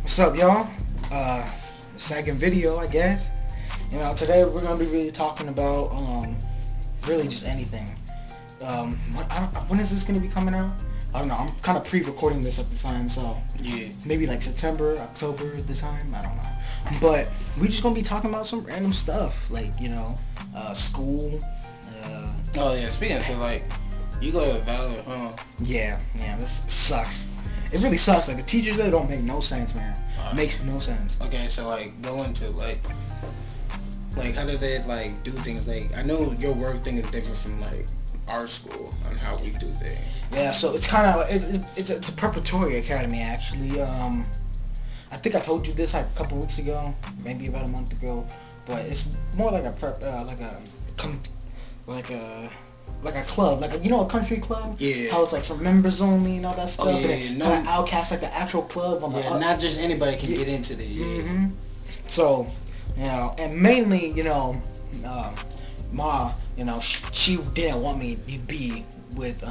What's up, y'all? Second video, I guess. Today we're gonna be really talking about really just anything. When is this gonna be coming out? I don't know. I'm kind of pre-recording this at the time, so yeah, maybe like September, October at the time. I don't know. But we're just gonna be talking about some random stuff, like school. Oh yeah. Speaking of like, you go to Valor, huh? Yeah. This sucks. It really sucks. Like the teachers there don't make no sense, man. Makes no sense. Okay, so like go into like how do they like do things? Like I know your work thing is different from like our school on how we do things. Yeah, so it's kind of it's a preparatory academy actually. I think I told you this like a couple weeks ago, maybe about a month ago, but it's more like a prep, like a club, like a country club. Yeah. How it's like for members only and all that stuff. Oh yeah, and no. kind of outcast like an actual club. Not just anybody can get into this. Yeah. Mm-hmm. So, and mainly, Ma, she didn't want me to be with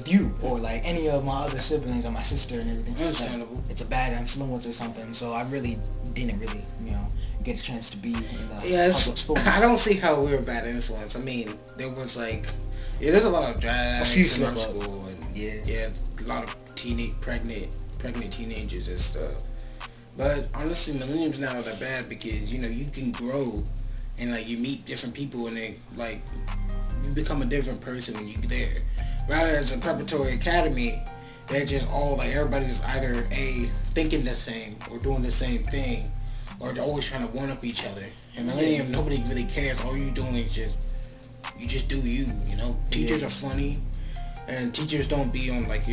you or like any of my other siblings or my sister and everything. Understandable. Like, it's a bad influence or something. So I really didn't get a chance to be in the public school. I don't see how we're a bad influence. I mean, there was there's a lot of drags in our school, and a lot of pregnant teenagers and stuff. But honestly, millennials now are that bad because you can grow and you meet different people and they you become a different person when you're there. Rather as a preparatory academy, they're just all everybody's either thinking the same or doing the same thing, or they're always trying to one up each other. And millennium, nobody really cares. All you're doing is just do you. Teachers are funny, and teachers don't be on that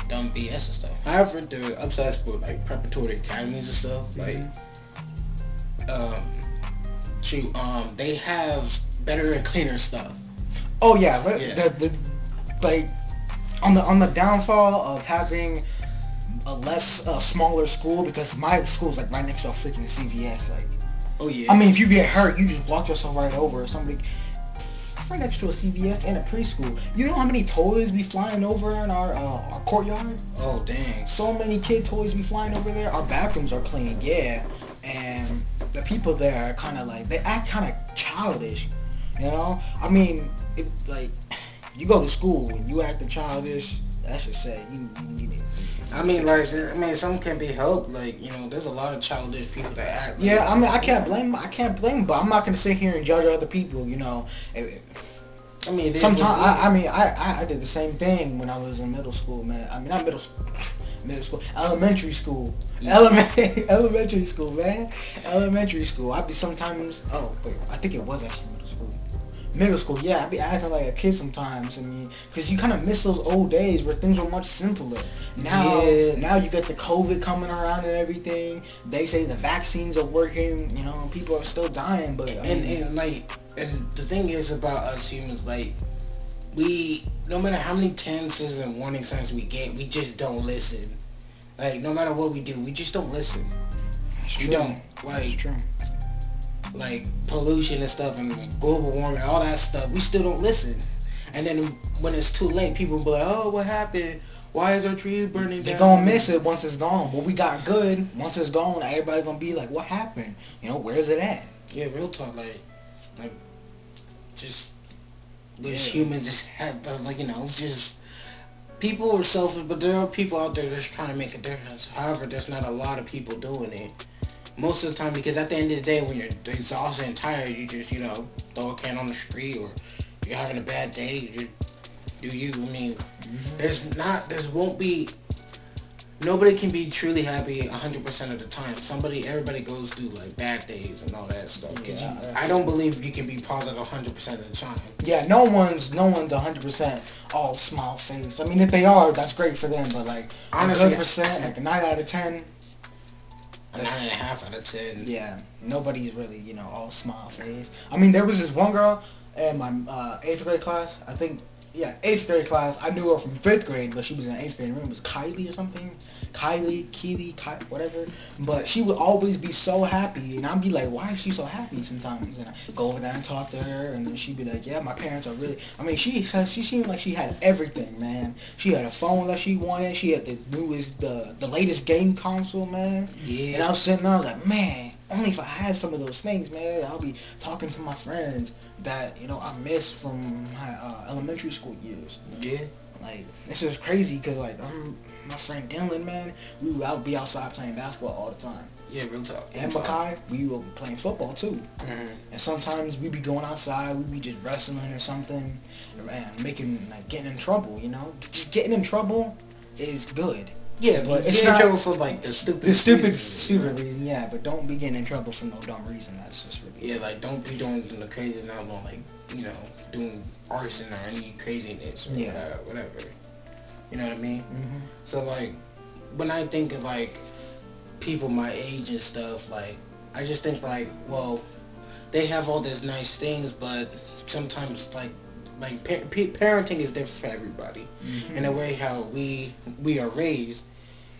dumb BS and stuff. However, the upsides for preparatory academies and stuff they have better and cleaner stuff. Oh yeah, on the downfall of having a smaller school, because my school's right next to a freaking CVS. Oh yeah. I mean, if you get hurt, you just walk yourself right over. Somebody right next to a CVS and a preschool. You know how many toys be flying over in our courtyard? Oh dang. So many kid toys be flying over there. Our bathrooms are clean, yeah, and the people there are kind of they act kind of childish. I mean, you go to school and you acting childish, that should say you need it. I mean, some can be helped. There's a lot of childish people that act. Yeah, I mean, I can't blame them, but I'm not gonna sit here and judge other people. I mean, sometimes I did the same thing when I was in middle school, man. I mean, not middle school. Elementary school. Elementary school, man. Elementary school. I'd be sometimes. Oh wait, I think it was actually middle school. Middle school, yeah, I'd be acting like a kid sometimes. I mean, because you kind of miss those old days where things were much simpler. Now you get the COVID coming around and everything. They say the vaccines are working. People are still dying, but and the thing is about us humans, we, no matter how many tenses and warning signs we get, we just don't listen. No matter what we do, we just don't listen. That's we true. don't. That's true. Pollution and stuff and global warming, all that stuff, we still don't listen. And then when it's too late, people will be like, oh, what happened? Why is our tree burning down? They're gonna miss it once it's gone. What we got good, once it's gone, everybody's gonna be like, what happened? Where's it at? Yeah, real talk, just wish humans just had, just, people are selfish, but there are people out there that's trying to make a difference. However, there's not a lot of people doing it. Most of the time, because at the end of the day, when you're exhausted and tired, you just, throw a can on the street, or you're having a bad day, you just do you. I mean, nobody can be truly happy 100% of the time. Everybody goes through bad days and all that stuff. I don't believe you can be positive 100% of the time. Yeah, no one's 100% all smile faced. I mean, if they are, that's great for them. But honestly, 100%, a 9 out of 10. A 9.5 out of 10. Yeah, nobody's really, all smile face. I mean, there was this one girl in my 8th grade class. I think Yeah, 8th grade class. I knew her from 5th grade, but she was in 8th grade. Her name was Kylie or something. Keely, whatever. But she would always be so happy, and I'd be like, why is she so happy sometimes? And I go over there and talk to her, and then she'd be like, yeah, my parents are really... I mean, she seemed like she had everything, man. She had a phone that she wanted. She had the latest game console, man. Yeah. And I was sitting there, I was like, man, only if I had some of those things, man, I'll be talking to my friends that, you know, I missed from my elementary school years. Yeah. Like, this is crazy because, like, my friend Dylan, man, we would be outside playing basketball all the time. Yeah, real talk. And Makai, we were playing football too. Mm-hmm. And sometimes we'd be going outside, we'd be just wrestling or something, and getting in trouble, you know? Just getting in trouble is good. Yeah, but it's not in trouble for like the stupid reason, yeah. But don't be getting in trouble for no dumb reason. That's just really like don't be doing the crazy now, like, you know, doing arson or any craziness or whatever. You know what I mean? Mm-hmm. So like, when I think of like people my age and stuff, like I just think like, well, they have all these nice things, but sometimes like parenting is different for everybody. Mm-hmm. In a way, how we are raised,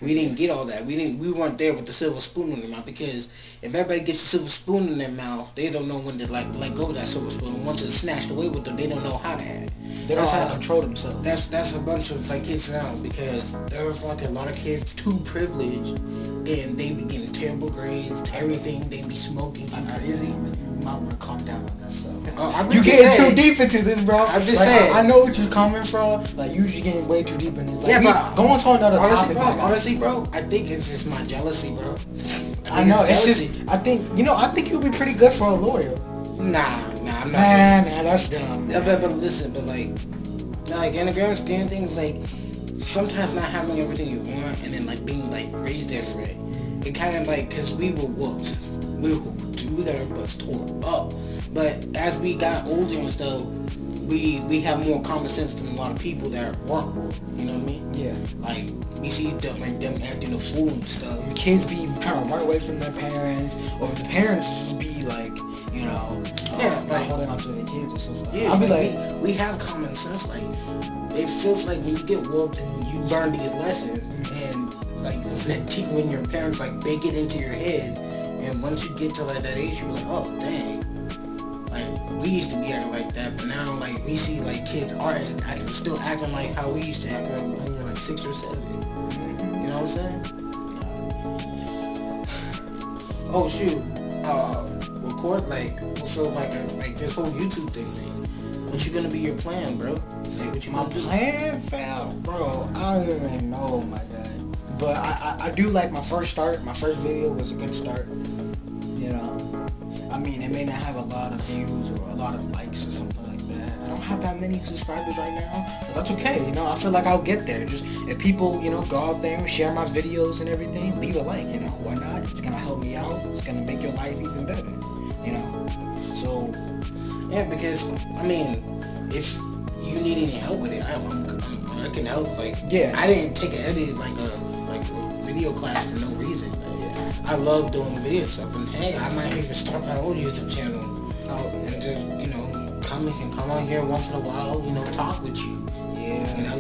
we didn't get all that. We weren't there with the silver spoon in their mouth, because if everybody gets a silver spoon in their mouth, they don't know when to let go of that silver spoon. Once it's snatched away with them, they don't know how to act. They don't know how to control themselves. That's a bunch of like kids now, because there's like a lot of kids too privileged, and they be getting terrible grades, everything. They be smoking, crazy. You might want to calm down on that stuff. You getting too deep into this, bro. I'm just saying. I know what you're coming from. Like, you just getting way too deep into this. Like, but go on to another topic. Honestly, bro, I think it's just my jealousy, bro. I know. It's just. I think you'll be pretty good for a lawyer. Nah, I'm not. Man, that's dumb. But listen, but like in the grand scheme of things, like sometimes not having everything you want, and then like being like raised different, it kind of like, cause we were whooped. We got our butts tore up. But as we got older and stuff, we have more common sense than a lot of people that weren't whooped. You know what I mean? Yeah. Like, we see them acting a fool and stuff. Kids be trying to run away from their parents, or the parents be like, you know, holding on to their kids or something. Yeah, I'll be like, we have common sense. Like, it feels like when you get whooped and you learn these lessons, and like when your parents like bake it into your head, and once you get to like that age, you're like, oh dang. Like, we used to be acting like that, but now like we see like kids are still acting like how we used to act when we were like 6 or 7. You know what I'm saying? Oh shoot. Record like this whole YouTube thing. What you gonna be your plan, bro? Like, what you my plan, fam, bro? I don't even know, my guy. But I do like my first start. My first video was a good start. You know, I mean, it may not have a lot of views or a lot of likes or something like that. I don't have that many subscribers right now, but that's okay. You know, I feel like I'll get there. Just if people, you know, go out there and share my videos and everything, leave a like. You know, why not? It's gonna help me out. It's gonna make your life even better. You know, so yeah, because I mean, if you need any help with it, I can help. Like, yeah, I didn't take an edit like a video class for no reason. I love doing video stuff, and hey, I might even start my own YouTube channel and just, you know, come on here once in a while, you know, talk with you. Yeah. You know,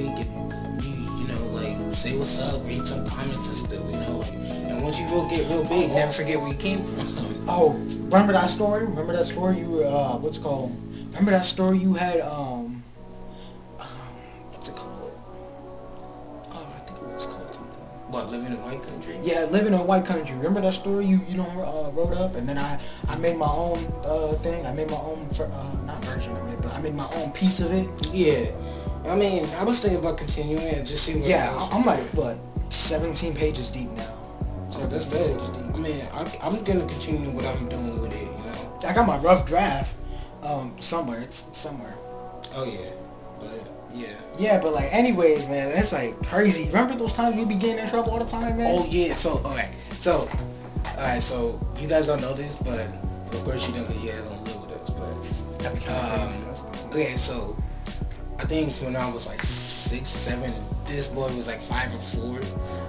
you know, like say what's up, read some comments and stuff, you know, like. And once you get real big, never forget where you came from. Oh, remember that story? Remember that story you were what's it called? Remember that story you had what's it called? Oh, I think it was called something. What, living in a white country? Yeah, living in a white country. Remember that story you wrote up, and then I made my own thing. I made my own not version of it, but I made my own piece of it. Yeah. I mean, I was thinking about continuing and just seeing what I'm like, what, 17 pages deep now. So that's good. I mean, I'm gonna continue what I'm doing with it, you know. I got my rough draft somewhere. It's somewhere. Oh yeah, but yeah. Yeah, but like, anyways, man, that's like crazy. Remember those times we be getting in trouble all the time, man? Oh yeah. So so you guys don't know this, but of course you don't live with us, but okay. So I think when I was like 6 or 7, this boy was like 5 or 4.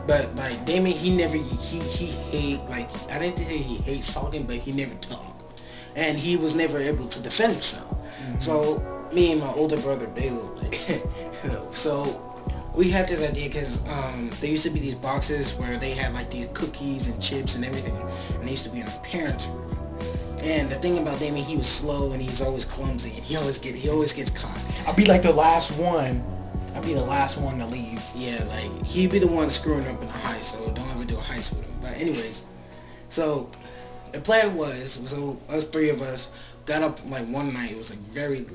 But like Damon, he hate, like, I didn't think he hates talking, but he never talked, and he was never able to defend himself. Mm-hmm. So me and my older brother Basil. So we had this idea because there used to be these boxes where they had like these cookies and chips and everything, and they used to be in our parents' room. And the thing about Damien, he was slow and he's always clumsy, and he always gets caught. I'll be like the last one. I'll be the last one to leave. Yeah, like he'd be the one screwing up in the heist, so don't ever do a heist with him. But anyways, so the plan was, so us three of us got up like one night. It was like very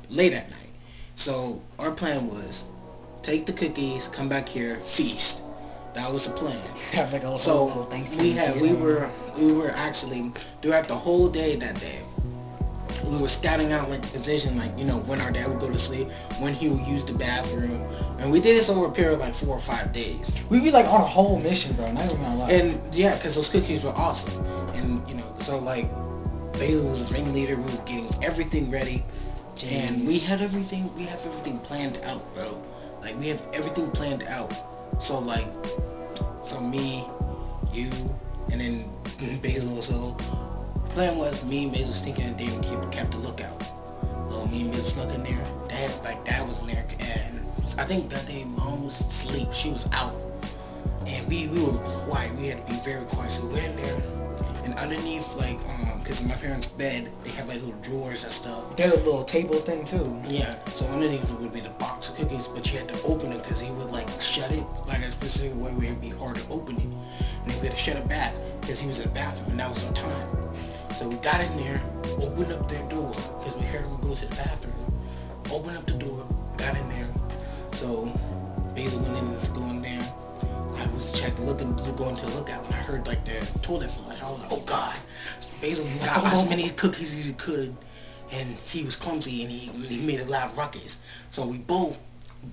late at night. So our plan was take the cookies, come back here, feast. That was the plan. Have like a so little Thanksgiving. we were actually throughout the whole day that day. We were scouting out like the position, like, you know, when our dad would go to sleep, when he would use the bathroom, and we did this over a period of like 4 or 5 days. We'd be like on a whole mission, bro. Not even gonna lie. And yeah, because those cookies were awesome, and you know, so like Basil was the ringleader. We were getting everything ready, and we have everything planned out, bro. Like we have everything planned out. So like, so me, you, and then Basil. So the plan was me and Basil sneaking in there and kept a lookout. So me and Basil snuck in there. Dad was in there, and I think that day Mom was asleep. She was out, and we were quiet. We had to be very quiet. So we went in there, and underneath because in my parents' bed they have like little drawers and stuff. There's a little table thing too. Yeah, so underneath it would be the box of cookies, but you had to open it because he would like shut it like a specific way where it'd be hard to open it, and we had to shut it back because he was in the bathroom and that was our time. So we got in there, opened up their door because we heard him go to the bathroom. Opened up the door, got in there. So Basil went in to go in there. I was going to the lookout, and I heard like the toilet flush. I was like, oh God. So Basil got as many cookies as he could, and he was clumsy, and he made a loud ruckus. So we both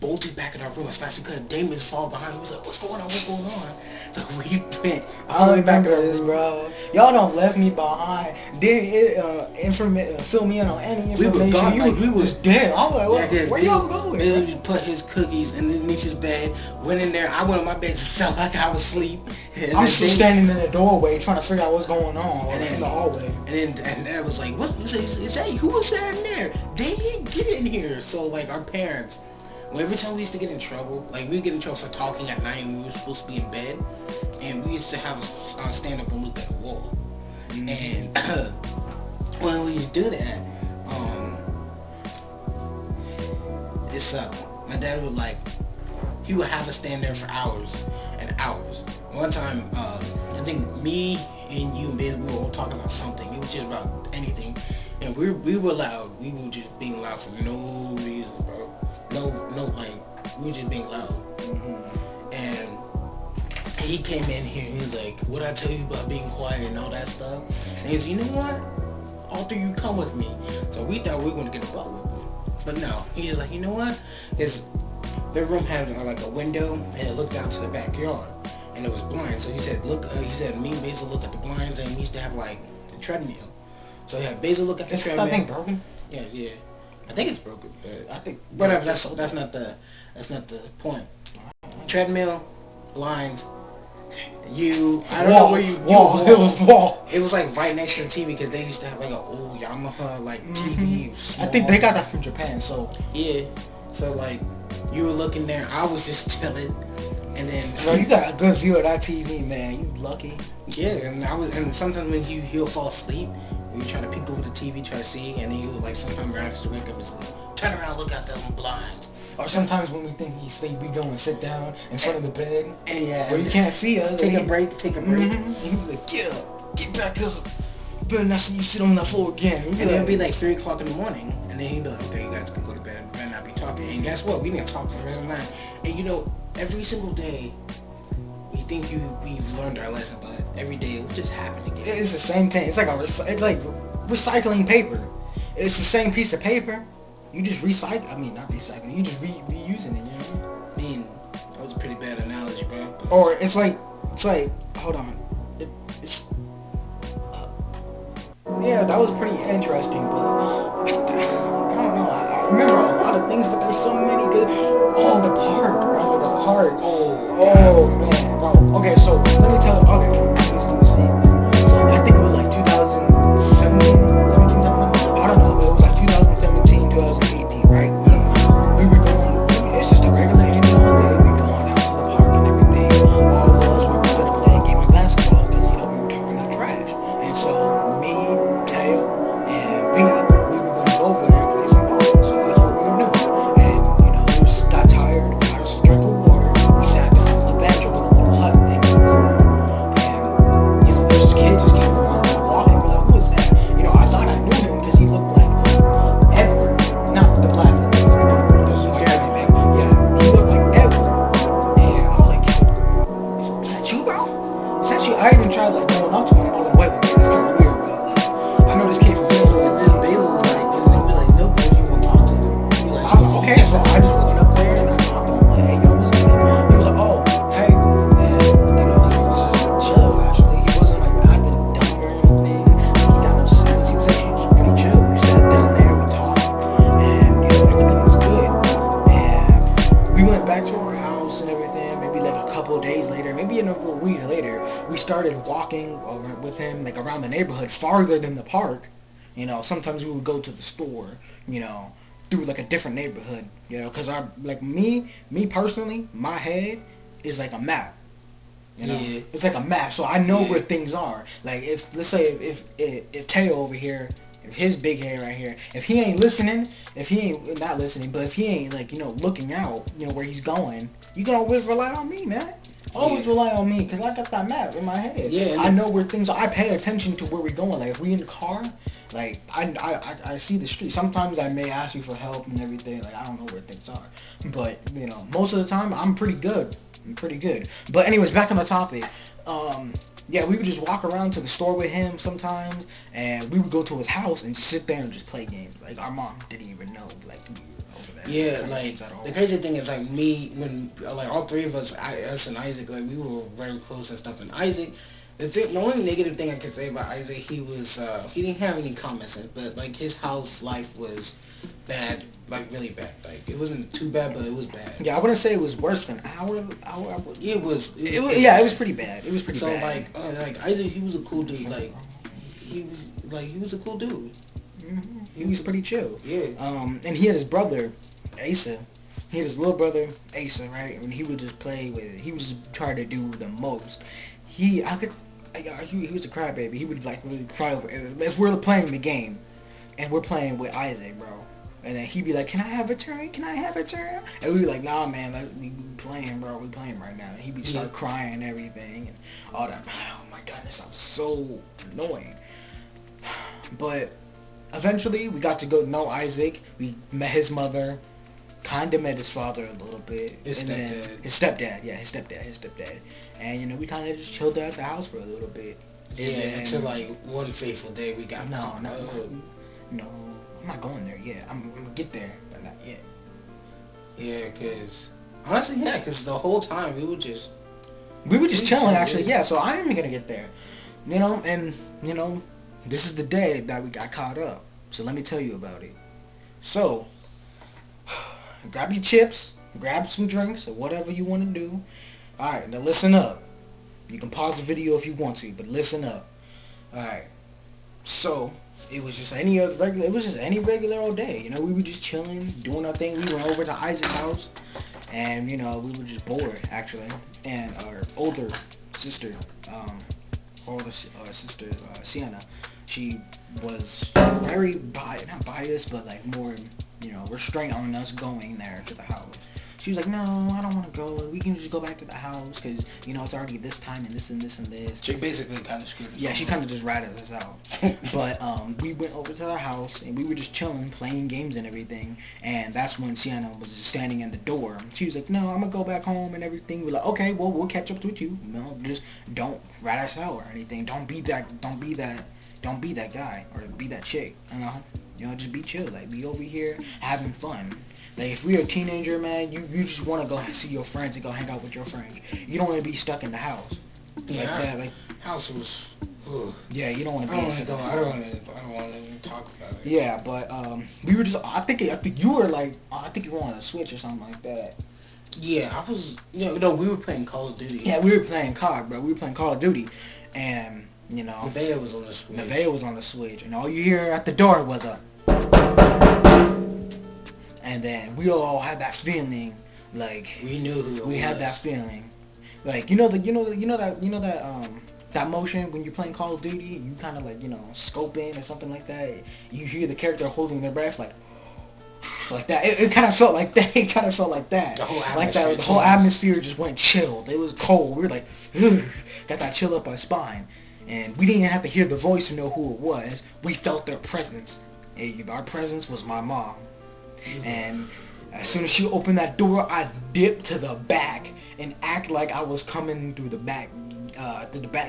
bolted back in our room as fast as we could. Damien's fall behind. He was like, what's going on? So we went. I remember this, bro. Y'all don't left me behind. Didn't fill me in on any information. We were gone. We was dead. I was like, where y'all going? Bill just put his cookies in Nisha's bed. Went in there. I went on my bed and felt like I was asleep. I'm still standing in the doorway trying to figure out what's going on in the hallway. And Dad was like, what? Say, who was that in there? They didn't get in here. So like our parents. Well, every time we used to get in trouble, like we'd get in trouble for talking at night and we were supposed to be in bed, and we used to have a stand up and look at the wall. Mm-hmm. And when we would do that, my dad would he would have us stand there for hours and hours. One time, I think me and you and Ben, we were all talking about something. It was just about anything, and we were loud. We were just being loud for no reason, bro. No, we were just being loud. Mm-hmm. And he came in here and he was like, what I tell you about being quiet and all that stuff? And he said, you know what? Arthur, you come with me. So we thought we were going to get a butt whooping. But no, he's just like, you know what? Their room had like a window and it looked out to the backyard. And it was blind. So he said, me and Basil look at the blinds, and we used to have like the treadmill. So he had Basil look at the treadmill. That thing broken? Yeah. I think it's broken, but I think whatever. That's not the point. Treadmill, blinds, I don't know where you wall. It was wall. It was like right next to the TV because they used to have like an old Yamaha TV. I think they got that from Japan. So yeah. So like you were looking there, I was just chilling, and then bro, you got a good view of that TV, man. You lucky. Yeah, and sometimes when he'll fall asleep. We try to peek over the TV, try to see, and then he would sometimes grab us to wake up and say, turn around, look out the blinds. Or sometimes when we think he's asleep, we go and sit down in front of the bed. And yeah. Where you can't see us. Take a break. Mm-hmm. And he'd be like, get up, get back up. You better not see you sit on that floor again. And it'll be like 3 o'clock in the morning, and then he'd be like, okay, you guys can go to bed, you better not be talking. And guess what? We didn't talk for the rest of the night. And you know, every single day, we think we've learned our lesson, but every day it will just happen again. It's the same thing. It's like recycling paper. It's the same piece of paper. You just recycle. I mean, not recycling. You just reusing it. You know. I mean, that was a pretty bad analogy, bro. But or it's like. Hold on. Yeah, that was pretty interesting, but I don't know. I remember a lot of things, but there's so many good. Oh, the part, bro. The part. Oh man. Bro. Okay, so let me tell. Okay, let me see. So I think it was like 2017, I don't know, but it was like 2017, 2018. back to our house and everything, maybe like a couple of days later, maybe a week later, we started walking with him like around the neighborhood farther than the park. You know, sometimes we would go to the store, you know, through like a different neighborhood, you know, because me personally, my head is like a map. You know, it's like a map, so I know where things are. Like let's say if TEO over here, if his big head right here, if he ain't listening, if he ain't not listening, but if he ain't like, you know, looking out, you know, where he's going, you can always rely on me, man. Always rely on me, because I got that map in my head. Yeah, I know where things are. I pay attention to where we're going. Like, if we in the car, like, I see the street. Sometimes I may ask you for help and everything. Like, I don't know where things are. But, you know, most of the time, I'm pretty good. But anyways, back on the topic. Yeah, we would just walk around to the store with him sometimes, and we would go to his house and just sit there and just play games. Like, our mom didn't even know, like, we were over there. Yeah, like, the crazy thing is, like, me, when, like, all three of us, us and Isaac, like, we were very close and stuff, and Isaac, the only negative thing I could say about Isaac, he didn't have any comments, but, like, his house life was bad, like, really bad. Like, it wasn't too bad, but it was bad. Yeah, I wouldn't say it was worse than our. It was pretty bad. It was pretty bad. So, like Isaac, he was a cool dude. Like, he was a cool dude. Mm-hmm. He was pretty chill. Yeah. And he had his brother, Asa. He had his little brother, Asa, right? And he would just play with it. He would just try to do the most. He was a crybaby. He would, like, really cry over it. If we're playing the game, and we're playing with Isaac, bro. And then he'd be like, can I have a turn? And we'd be like, nah, man, we playing, bro. We playing right now. And he'd start crying and everything and all that. Oh, my goodness, I'm so annoying. But eventually, we got to go know Isaac. We met his mother. Kind of met his father a little bit. His stepdad. And, you know, we kind of just chilled at the house for a little bit. Yeah, until, like, one fateful day we got... No, I'm not going there yet. I'm gonna get there, but not yet. Yeah, because... Honestly, yeah, because the whole time we were just chilling, actually, yeah, so I am gonna get there. You know, and, you know, this is the day that we got caught up. So let me tell you about it. So, grab your chips, grab some drinks, or whatever you want to do. Alright, now listen up. You can pause the video if you want to, but listen up. Alright, so... It was just any regular old day. You know, we were just chilling, doing our thing. We went over to Isaac's house, and, you know, we were just bored, actually. And our older sister, Sienna, she was very not biased, but, like, more, you know, restraint on us going there to the house. She was like, no, I don't want to go. We can just go back to the house because, you know, it's already this time and this and this and this. She basically kind of screwed us. Yeah, she kind of just ratted us out. But we went over to the house and we were just chilling, playing games and everything. And that's when Sienna was just standing in the door. She was like, no, I'm going to go back home and everything. We're like, okay, well, we'll catch up with you. You know, just don't rat us out or anything. Don't be that guy or be that chick, you know? You know, just be chill. Like, be over here having fun. Like, if you're a teenager, man, you just want to go see your friends and go hang out with your friends. You don't want to be stuck in the house. Yeah, like that. Like, house was... Ugh. Yeah, you don't want to be... I don't want to even talk about it. Yeah, but we were just... I think you were like... I think you were on a Switch or something like that. Yeah, I was... No, we were playing Call of Duty. Yeah, we were playing COD, bro. We were playing Call of Duty. And, you know... Nevaeh was on the Switch. Nevaeh was on the Switch. And all you hear at the door was a... And then we all had that feeling, like we knew who it was. We had that feeling, like that motion when you're playing Call of Duty, you kind of like, you know, scoping or something like that. You hear the character holding their breath, like that. It kind of felt like that. The whole atmosphere just went chilled. It was cold. We were like, ugh, got that chill up our spine, and we didn't even have to hear the voice to know who it was. We felt their presence. Our presence was my mom. And as soon as she opened that door, I dipped to the back and act like I was coming through the back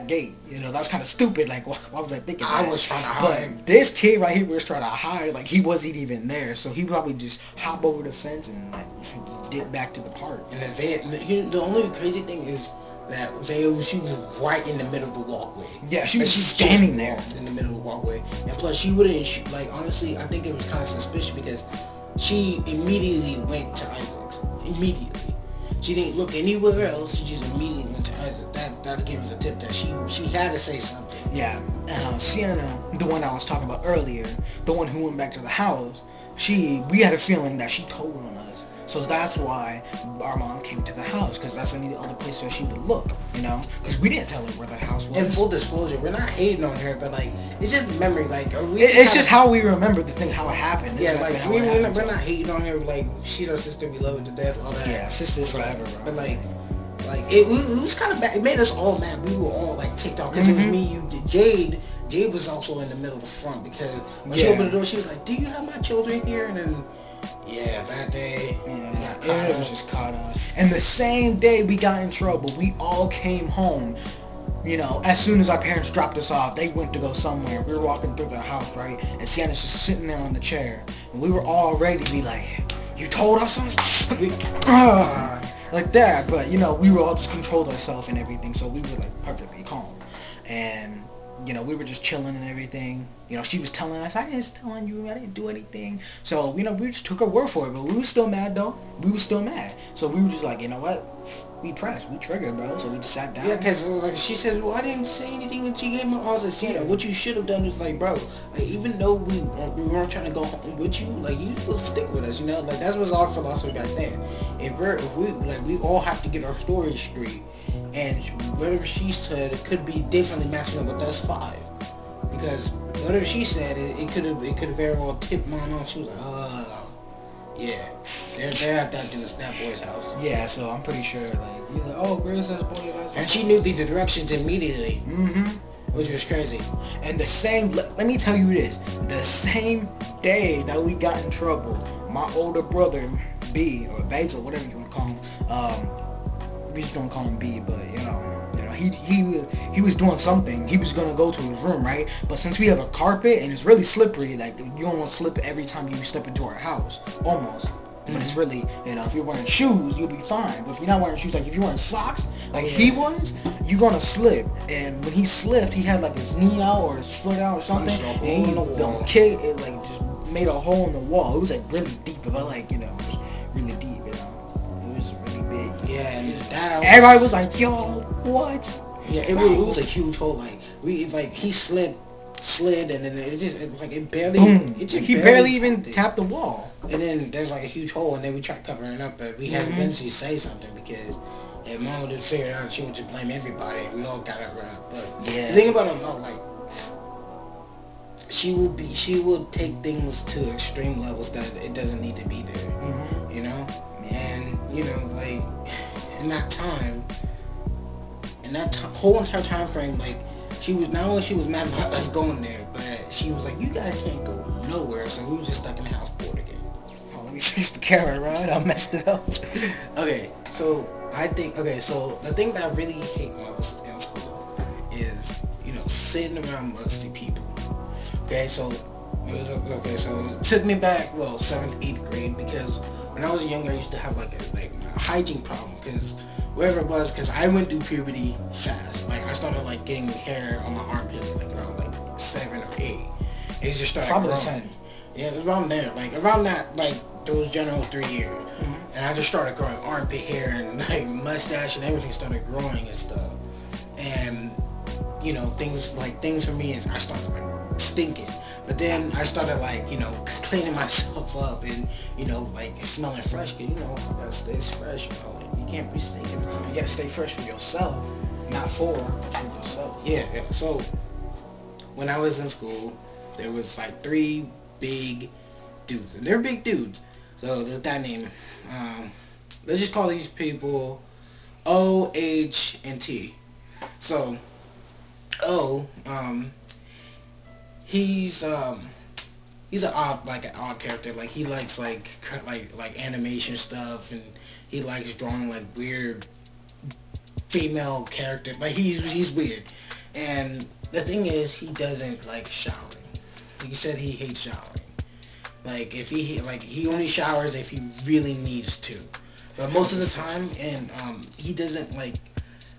gate. You know, that was kind of stupid. Like, why was I thinking that? I was trying to hide. But this kid right here was trying to hide. Like, he wasn't even there. So he probably just hop over the fence and, like, dip back to the park. And then the only crazy thing is that she was right in the middle of the walkway. Yeah, she was just standing there in the middle of the walkway. And plus, she wouldn't, like, honestly, I think it was kind of suspicious because she immediately went to Isaac. Immediately. She didn't look anywhere else. She just immediately went to Isaac. That gives a tip that she had to say something. Yeah. Sienna, the one I was talking about earlier, the one who went back to the house, we had a feeling that she told on us. So that's why our mom came to the house, because that's the only other place that she would look, you know? Because we didn't tell her where the house was. In full disclosure, we're not hating on her, but like, it's just memory. Like, it's just how we remember the thing, how it happened. Yeah, like, we're not hating on her. Like, she's our sister, we love her to death, all that. Yeah, sisters forever, bro. But like it was kind of bad. It made us all mad. We were all like ticked off because it was me, you, Jade. Jade was also in the middle of the front because when she opened the door, she was like, "Do you have my children here?" And then, that day, it was just caught up. And the same day we got in trouble, we all came home. You know, as soon as our parents dropped us off, they went to go somewhere. We were walking through the house, right? And Sienna's just sitting there on the chair. And we were all ready to be like, "You told us something?" Like that. But, you know, we were all just controlled ourselves and everything. So we were, like, perfectly calm. And, you know, we were just chilling and everything. You know, she was telling us, "I didn't tell you, I didn't do anything." So, you know, we just took her word for it. But we were still mad, though. We were still mad. So we were just like, you know what? We pressed. We triggered, bro. So we just sat down. Yeah, because like, she said, "Well, I didn't say anything when she gave me all this." You know, what you should have done is like, bro, like, even though we weren't trying to go home with you, like, you will stick with us. You know, like, that was our philosophy back then. We all have to get our story straight, and whatever she said, it could be differently matching up with us 5, because whatever she said, it could have very well tipped mom off. She was like, yeah, they're at that boy's house. Yeah, so I'm pretty sure, like, you're like, "Oh, where's that boy's house?" And she knew the directions immediately. Which was crazy. And the same, let me tell you this, the same day that we got in trouble, my older brother, B, or Basil, whatever you want to call him, we just gonna call him B, but, you know, he was doing something. He was gonna go to his room, right? But since we have a carpet and it's really slippery, like, you almost slip every time you step into our house, almost. But it's really, you know, if you're wearing shoes, you'll be fine. But if you're not wearing shoes, like if you're wearing socks, like he was, you're gonna slip. And when he slipped, he had like his knee out or his foot out or something, and the kick, it like just made a hole in the wall. It was like really deep, but like, you know, it was really deep, you know. It was really big. Yeah, and his dad. Everybody was like, "Yo, what?" Yeah, it was a huge hole. Like he slid, and then it barely. Boom. He barely even tapped the wall. And then there's like a huge hole, and then we tried covering it up, but we had to eventually say something because if mom would have figured out, she would just blame everybody, and we all got it right. But the thing about her, like, she would take things to extreme levels that it doesn't need to be there, you know. And you know, like in that whole entire time frame, like, she was not only mad about us going there, but she was like, "You guys can't go nowhere," so we were just stuck in the house bored again. Oh, let me fix the camera, right? I messed it up. So the thing that I really hate most in school is, you know, sitting around musty people. So it took me back, 7th, 8th grade, because when I was younger, I used to have like a hygiene problem, because wherever it was, because I went through puberty fast. Like, I started like getting hair on my armpits like around like 7 or 8. It just started probably growing. 10. Yeah, it was around there, like around that, like those general 3 years. And I just started growing armpit hair and like mustache and everything started growing and stuff. And you know, things for me is I started like stinking. But then I started like, you know, cleaning myself up and, you know, like smelling fresh, cause you know, I gotta stay fresh, you know, like, you can't be stinking. You gotta stay fresh for yourself, not for yourself. Yeah. So when I was in school, there was like 3 big dudes. And they're big dudes. So there's that name. Let's just call these people O, H, and T. So O, he's an odd character. Like, he likes like animation stuff, and he likes drawing like weird female characters. Like, he's weird. And the thing is, he doesn't like showering. He said he hates showering. Like, if he only showers if he really needs to. But most of the time, and he doesn't like,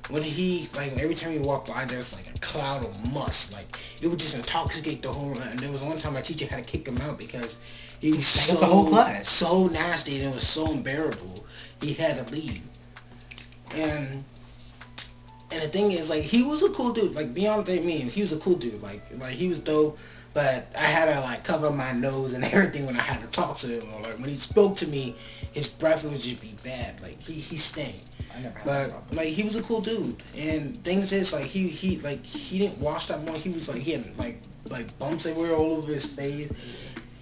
when he, like, every time you walk by, there's like a cloud of must. Like, it would just intoxicate the whole room. And there was one time my teacher had to kick him out because he was the whole class. So nasty, and it was so unbearable. He had to leave. And the thing is, like, he was a cool dude. Like, beyond me, he was a cool dude. Like he was dope. But I had to, like, cover my nose and everything when I had to talk to him. Or, like, when he spoke to me, his breath would just be bad. Like, he stank. But, like, he was a cool dude. And things is, like, he didn't wash that much. He was, like, he had, like bumps everywhere all over his face.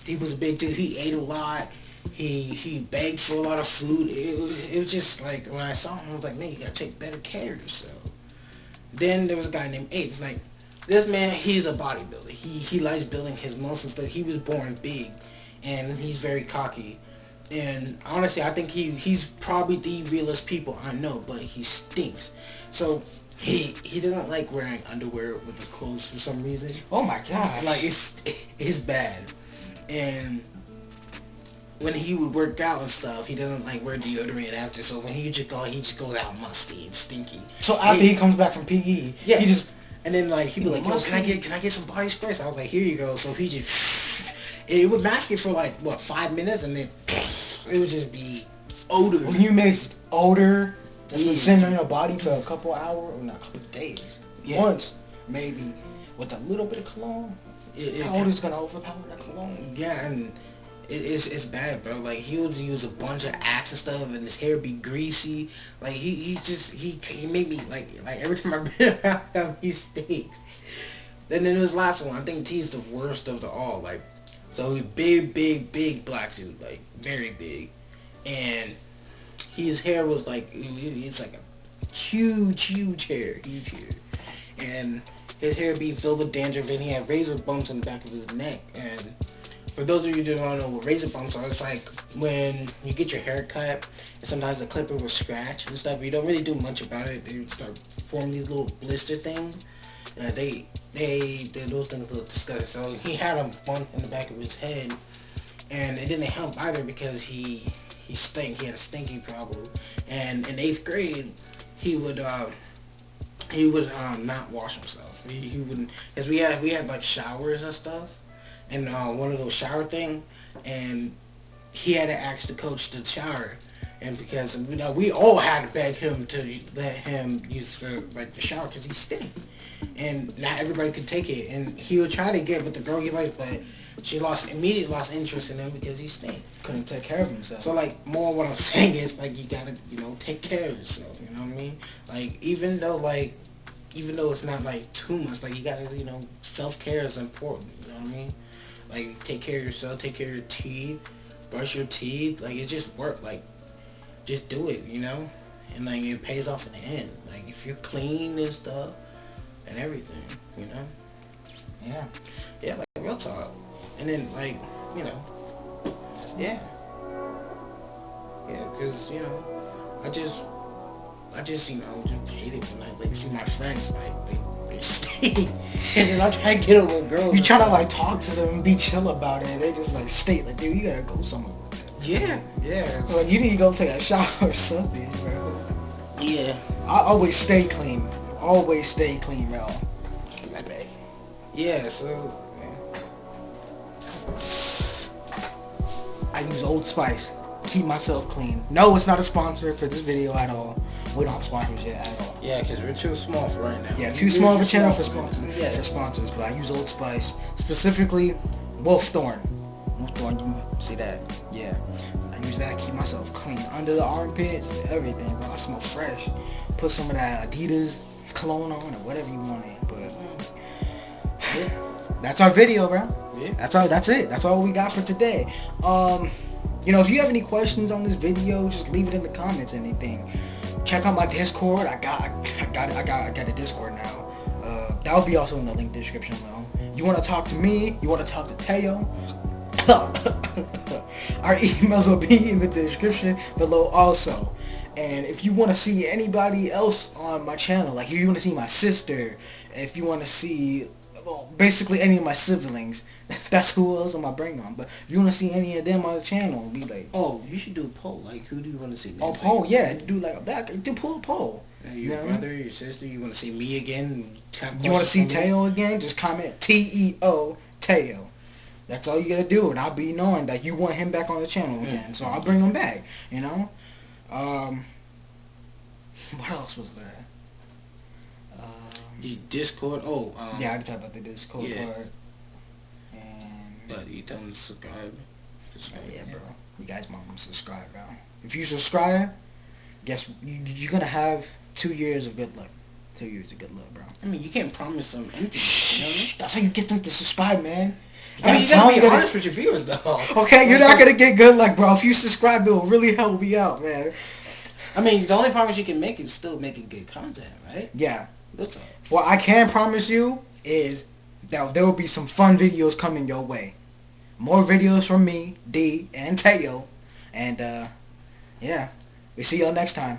He was a big dude. He ate a lot. He begged for a lot of food. It was just, like, when I saw him, I was like, man, you gotta take better care of yourself. Then there was a guy named Abe. Like, this man, he's a bodybuilder. He likes building his muscles and stuff. He was born big, and he's very cocky. And honestly, I think he's probably the realest people I know, but he stinks. So he doesn't like wearing underwear with his clothes for some reason. Oh my god! Like, it's bad. And when he would work out and stuff, he doesn't like wear deodorant after. So when he just goes out musty and stinky. So after he comes back from PE, yeah, he just. And then, like, he'd be like, yo, can I get some body spray? So I was like, here you go. So he just, it would mask it for, like, what, 5 minutes? And then it would just be odor. When you mix odor that's been sitting on your body for a couple hours, or not a couple of days, once, maybe, with a little bit of cologne, how odor's going to overpower that cologne? Yeah, and it's bad, bro. Like, he would use a bunch of Axe and stuff, and his hair be greasy. Like, he made me, like every time I've been around him, he stinks. Then in his last one, I think he's the worst of the all. Like, so he's big black dude, like, very big. And his hair was like, it's like a huge hair. And his hair be filled with dandruff, and he had razor bumps in the back of his neck. And for those of you who don't know what razor bumps are, it's like when you get your hair cut, and sometimes the clipper will scratch and stuff. You don't really do much about it. They start forming these little blister things. Those things look disgusting. So he had a bump in the back of his head, and it didn't help either because he stank. He had a stinky problem. And in 8th grade, he would not wash himself. He wouldn't, because we had like showers and stuff. And one of those shower thing, and he had to ask the coach to shower, and because we all had to beg him to let him use the shower because he stank, and not everybody could take it, and he would try to get with the girl he liked, but she immediately lost interest in him because he stank. Couldn't take care of himself. So, like, more what I'm saying is, like, you gotta take care of yourself. You know what I mean? Like, even though it's not like too much, like, you gotta self-care is important. You know what I mean? Like, take care of yourself, take care of your teeth, brush your teeth. Like, it just work. Like, just do it, and like it pays off in the end. Like, if you're clean and stuff and everything, yeah, like real talk. And then, like, yeah, because I just just hate it when I see my friends they stay, and then I try to get over girls. You try to like talk to them and be chill about it. They just like stay like, dude, you gotta go somewhere. Yeah. Like, you need to go take a shower or something, bro. Yeah. I always stay clean. Bro. Yeah. So. I use Old Spice. Keep myself clean. No, it's not a sponsor for this video at all. We don't have sponsors yet at all. Yeah, because we're too small for right now. Yeah, too small of a channel for sponsors. Yeah, for sponsors. But I use Old Spice. Specifically, Wolfthorn. Wolfthorn, you see that? Yeah. I use that to keep myself clean. Under the armpits, everything, bro. I smell fresh. Put some of that Adidas cologne on or whatever you want it. But yeah. That's our video, bro. Yeah. That's it. That's all we got for today. If you have any questions on this video, just leave it in the comments. Anything. Check out my Discord. I got a Discord now. That'll be also in the link description below. You want to talk to me? You want to talk to TEO? Our emails will be in the description below also. And if you want to see anybody else on my channel, like if you want to see my sister, if you want to see basically any of my siblings, that's who else I'm gonna bring on. But if you want to see any of them on the channel, be like, oh, you should do a poll. Like, who do you want to see? Oh, poll, yeah. Do like that. Do pull a poll. Your brother, your sister. You want to see me again? You want to see TEO again? Just comment TEO TEO. That's all you gotta do, and I'll be knowing that you want him back on the channel again. So I'll bring him back. What else was there? The Discord. Yeah, I already talked about the Discord yeah. part. And But you tell them to subscribe. Yeah, bro. You guys want to subscribe, bro. If you subscribe, guess you're gonna have 2 years of good luck. 2 years of good luck, bro. I mean, you can't promise them anything. You know what I mean? That's how you get them to subscribe, man. You gotta be honest with your viewers, though. Okay, you're not gonna get good luck, bro. If you subscribe, it will really help me out, man. I mean, the only promise you can make is still making good content, right? Yeah. That's all. What I can promise you is that there will be some fun videos coming your way. More videos from me, D, and TEO. And, yeah. We'll see y'all next time.